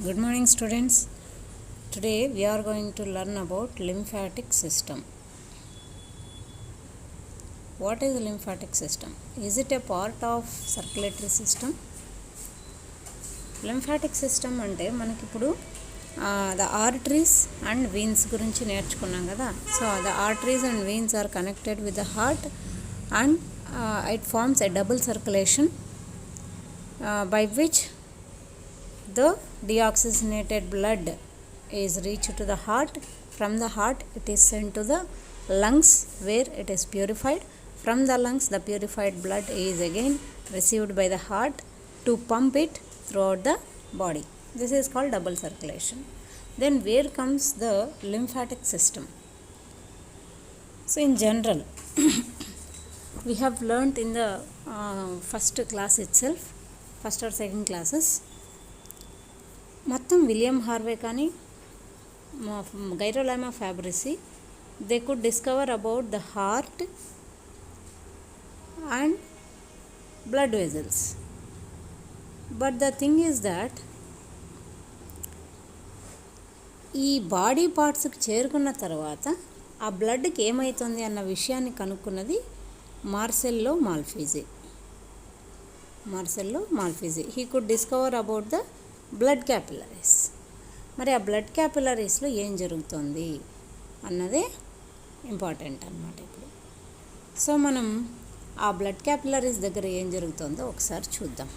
Good morning, students. Today we are going to learn about lymphatic system. What is lymphatic system? Is it a part of circulatory system? Lymphatic system అంటే మనకి ఇప్పుడు the arteries and veins గురించి నేర్చుకున్నాం కదా. So the arteries and veins are connected with the heart and it forms a double circulation by which the deoxygenated blood is reached to the heart. From the heart it is sent to the lungs where it is purified. From the lungs the purified blood is again received by the heart to pump it throughout the body. This is called double circulation. Then where comes the lymphatic system? So in general we have learnt in the first class itself, first or second classes, మొత్తం William Harvey కానీ Girolamo Fabrici they could discover about the heart and blood vessels. But the thing is that ఈ body పార్ట్స్కి చేరుకున్న తర్వాత ఆ బ్లడ్కి ఏమవుతుంది అన్న విషయాన్ని కనుక్కున్నది Marcello Malpighi. He could discover about the blood capillaries. మరి ఆ బ్లడ్ క్యాపిలరీస్లో ఏం జరుగుతుంది అన్నదే ఇంపార్టెంట్ అన్నమాట ఇప్పుడు. సో మనం ఆ బ్లడ్ క్యాపిలరీస్ దగ్గర ఏం జరుగుతుందో ఒకసారి చూద్దాం.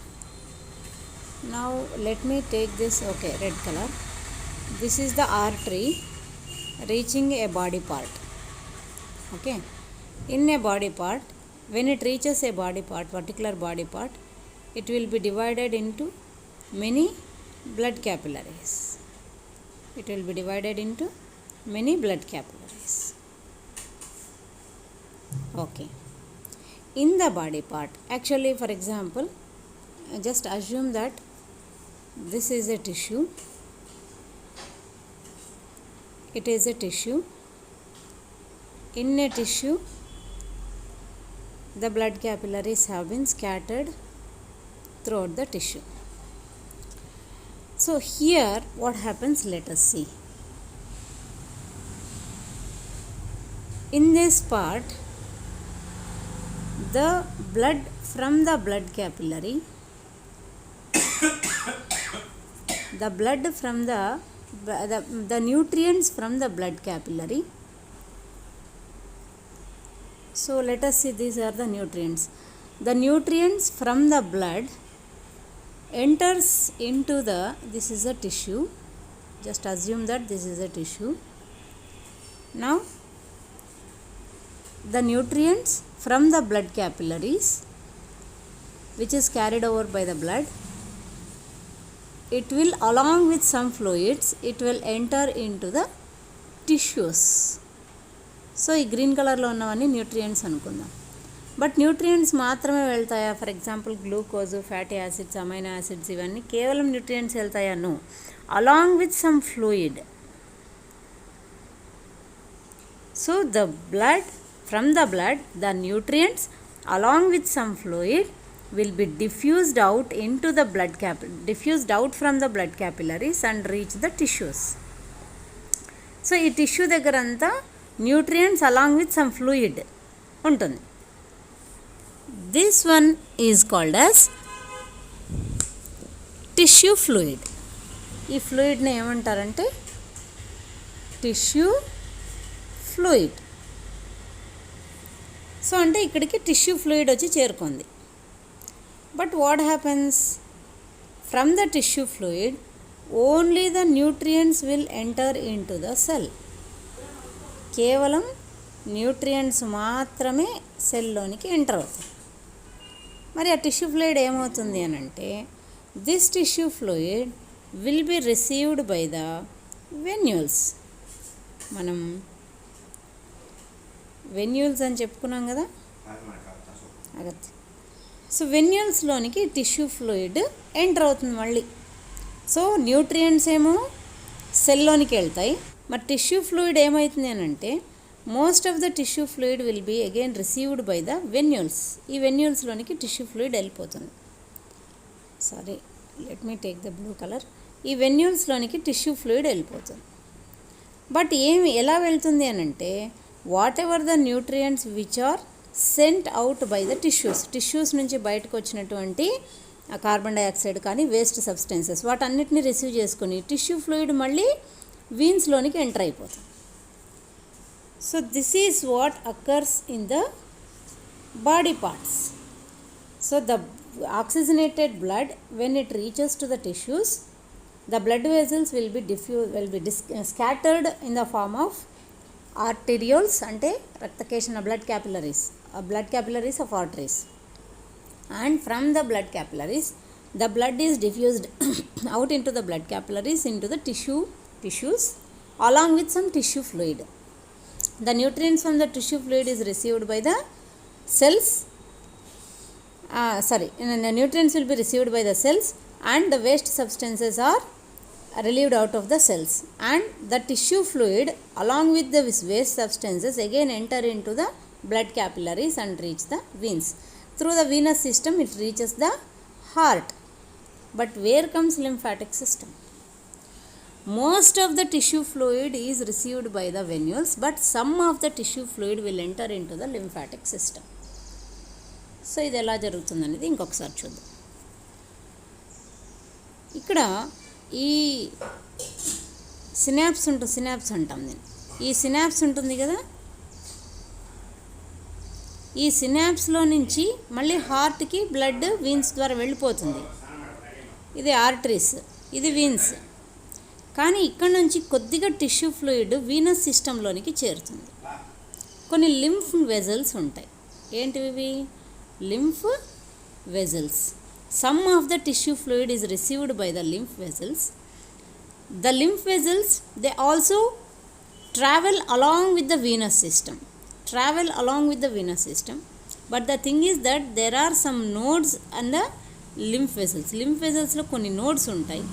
Now let me take this, okay, red colour. This is the artery reaching A body part. Okay, in a body part, when it reaches a body part, particular body part, it will be divided into many blood capillaries. Okay, in the body part, actually, for example, just assume that this is a tissue. It is a tissue. In a tissue the blood capillaries have been scattered throughout the tissue. So here what happens, let us see. In this part, the blood from the blood capillary the blood from the nutrients from the blood capillary. So let us see, these are the nutrients. The nutrients from the blood enters into this is a tissue. Just assume that this is a tissue. Now the nutrients from the blood capillaries, which is carried over by the blood, it will, along with some fluids, it will enter into the tissues. So ఈ green కలర్లో ఉన్నవన్నీ nutrients అనుకుందాం. But nutrients మాత్రమే వెళ్తాయా? For example glucose, fatty acids, amino acids, ఇవన్నీ కేవలం nutrients వెళ్తాయా? No, along with some fluid. So the blood, from the blood, the nutrients along with some fluid will be diffused out into the diffused out from the blood capillaries and reach the tissues. So ఈ tissue దగ్గర అంతా nutrients along with some fluid ఉంటుంది. This one is called as tissue fluid. ఈ ఫ్లూయిడ్ని ఏమంటారంటే tissue fluid. So అంటే ఇక్కడికి tissue fluid వచ్చి చేరుకుంది. But what happens, from the tissue fluid only the nutrients will enter in to the cell. కేవలం nutrients మాత్రమే సెల్లోనికి ఎంటర్ అవుతాయి. మరి ఆ టిష్యూ ఫ్లూయిడ్ ఏమవుతుంది అని అంటే, this tissue fluid will be received by the venules. మనం వెన్యూల్స్ అని చెప్పుకున్నాం కదా, అగత్తి. సో వెన్యూల్స్లోనికి టిష్యూ ఫ్లూయిడ్ ఎంటర్ అవుతుంది మళ్ళీ. సో న్యూట్రియంట్స్ ఏమో సెల్లోనికి వెళ్తాయి. మరి టిష్యూ ఫ్లూయిడ్ ఏమవుతుంది అని అంటే, most of the tissue fluid will be again received by the venules. ఈ వెన్యూల్స్లోనికి టిష్యూ ఫ్లూయిడ్ వెళ్ళిపోతుంది. Sorry, let me take the blue colour. ఈ వెన్యూల్స్లోనికి టిష్యూ ఫ్లూయిడ్ వెళ్ళిపోతుంది. బట్ ఎలా వెళ్తుంది అని అంటే whatever the nutrients which are sent out by the tissues నుంచి బయటకు వచ్చినటువంటి కార్బన్ డైఆక్సైడ్ కానీ వేస్ట్ సబ్స్టెన్సెస్ వాటన్నిటిని రిసీవ్ చేసుకుని టిష్యూ ఫ్లూయిడ్ మళ్ళీ వీన్స్లోనికి ఎంటర్ అయిపోతుంది. So this is what occurs in the body parts. So the oxygenated blood, when it reaches to the tissues, the blood vessels will be scattered in the form of arterioles ante raktakeshana blood capillaries of arteries, and from the blood capillaries the blood is diffused out into the blood capillaries into the tissues along with some tissue fluid. The nutrients from the tissue fluid is received by the cells. The nutrients will be received by the cells and the waste substances are relieved out of the cells, and the tissue fluid along with the waste substances again enter into the blood capillaries and reach the veins. Through the venous system it reaches the heart. But where comes lymphatic system? Most of the tissue fluid is received by the venules, but some of the tissue fluid will enter into the lymphatic system. So ఇది ఎలా జరుగుతుందనేది ఇంకొకసారి చూద్దాం. ఇక్కడ ఈ synapse అంటాం దీన్ని. ఈ సినాప్స్ ఉంటుంది కదా, ఈ సినాప్స్లో నుంచి మళ్ళీ హార్ట్కి బ్లడ్ వీన్స్ ద్వారా వెళ్ళిపోతుంది. ఇది ఆర్టరీస్, ఇది వీన్స్. కానీ ఇక్కడ నుంచి కొద్దిగా టిష్యూ ఫ్లూయిడ్ వీనస్ సిస్టంలోనికి చేరుతుంది. కొన్ని లింఫ్ వెజల్స్ ఉంటాయి. ఏంటివి? lymph vessels. Some of the tissue fluid is received by the lymph vessels. The lymph vessels, they also travel along with the venous system. But the thing is that there are some nodes and the lymph vessels. lymph vessels లో కొన్ని nodes ఉంటాయి.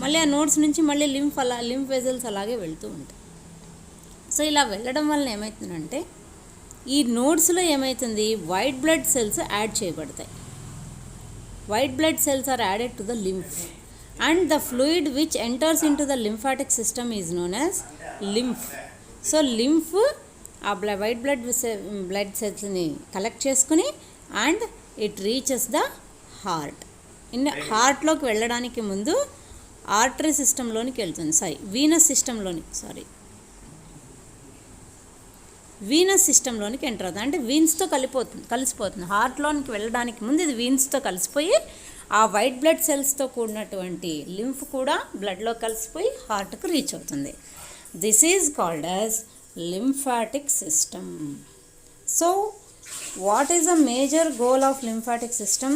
మళ్ళీ ఆ nodes నుంచి మళ్ళీ lymph vessels అలాగే వెళ్తూ ఉంటాయి. సో ఇలా వెళ్ళడం వలన ఏమవుతుందంటే ఈ నోడ్స్లో ఏమవుతుంది, వైట్ బ్లడ్ సెల్స్ యాడ్ చేయబడతాయి. White blood cells are added to the lymph, and the fluid which enters into the lymphatic system is known as lymph. So lymph ఆ వైట్ బ్లడ్ సెల్స్ని కలెక్ట్ చేసుకుని and it reaches the heart. హార్ట్లోకి వెళ్ళడానికి ముందు artery సిస్టంలోనికి వెళ్తుంది, Venus సిస్టంలోనికి enter అవుతుంది. అంటే వీన్స్తో కలిసిపోతుంది. హార్ట్లోనికి వెళ్ళడానికి ముందు ఇది వీన్స్తో కలిసిపోయి ఆ వైట్ బ్లడ్ సెల్స్తో కూడినటువంటి లింఫ్ కూడా బ్లడ్లో కలిసిపోయి హార్ట్కు రీచ్ అవుతుంది. This is called as lymphatic system. So what is the major goal of lymphatic system?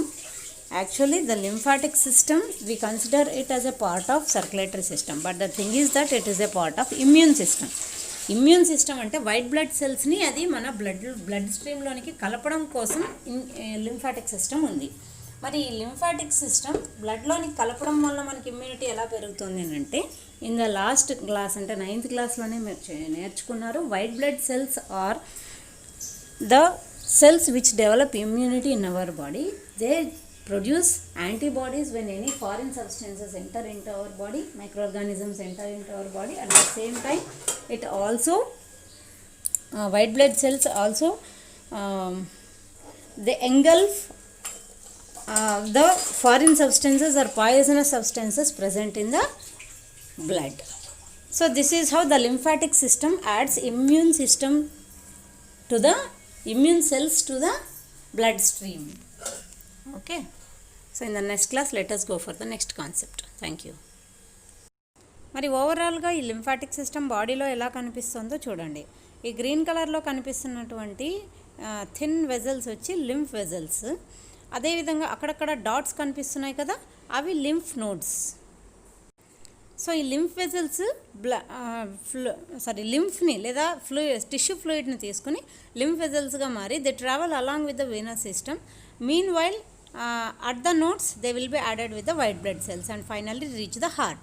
Actually the lymphatic system we consider it as a part of circulatory system, but the thing is that it is a part of immune system. Immune system అంటే white blood సెల్స్ని అది మన blood స్ట్రీమ్లోనికి కలపడం కోసం lymphatic system ఉంది. మరి ఈ lymphatic system బ్లడ్లోనికి కలపడం వల్ల మనకి ఇమ్యూనిటీ ఎలా పెరుగుతుంది అని అంటే, ఇన్ ద లాస్ట్ క్లాస్ అంటే 9th క్లాస్లోనే మీరు నేర్చుకున్నారు. White blood cells are the cells which develop immunity in our body. They produce antibodies when any foreign substances enter into our body, microorganisms enter into our body. At the same time it also white blood cells also they engulf the foreign substances or poisonous substances present in the blood. So this is how the lymphatic system adds immune system to the immune cells to the blood stream. Okay, so in the next class let us go for the next concept. Thank you. మరి ఓవరాల్గా ఈ lymphatic system బాడీలో ఎలా కనిపిస్తుందో చూడండి. ఈ green కలర్లో కనిపిస్తున్నటువంటి థిన్ వెజల్స్ వచ్చి లింఫ్ వెజల్స్. అదేవిధంగా అక్కడక్కడ డాట్స్ కనిపిస్తున్నాయి కదా, అవి లింఫ్ నోడ్స్. సో ఈ లింఫ్ వెజల్స్ లింఫ్ని లేదా టిష్యూ ఫ్లూయిడ్ని తీసుకుని లింఫ్ వెజల్స్గా మారి they travel along with the Venus system. Mean while at the nodes they will be added with the white blood cells and finally reach the heart.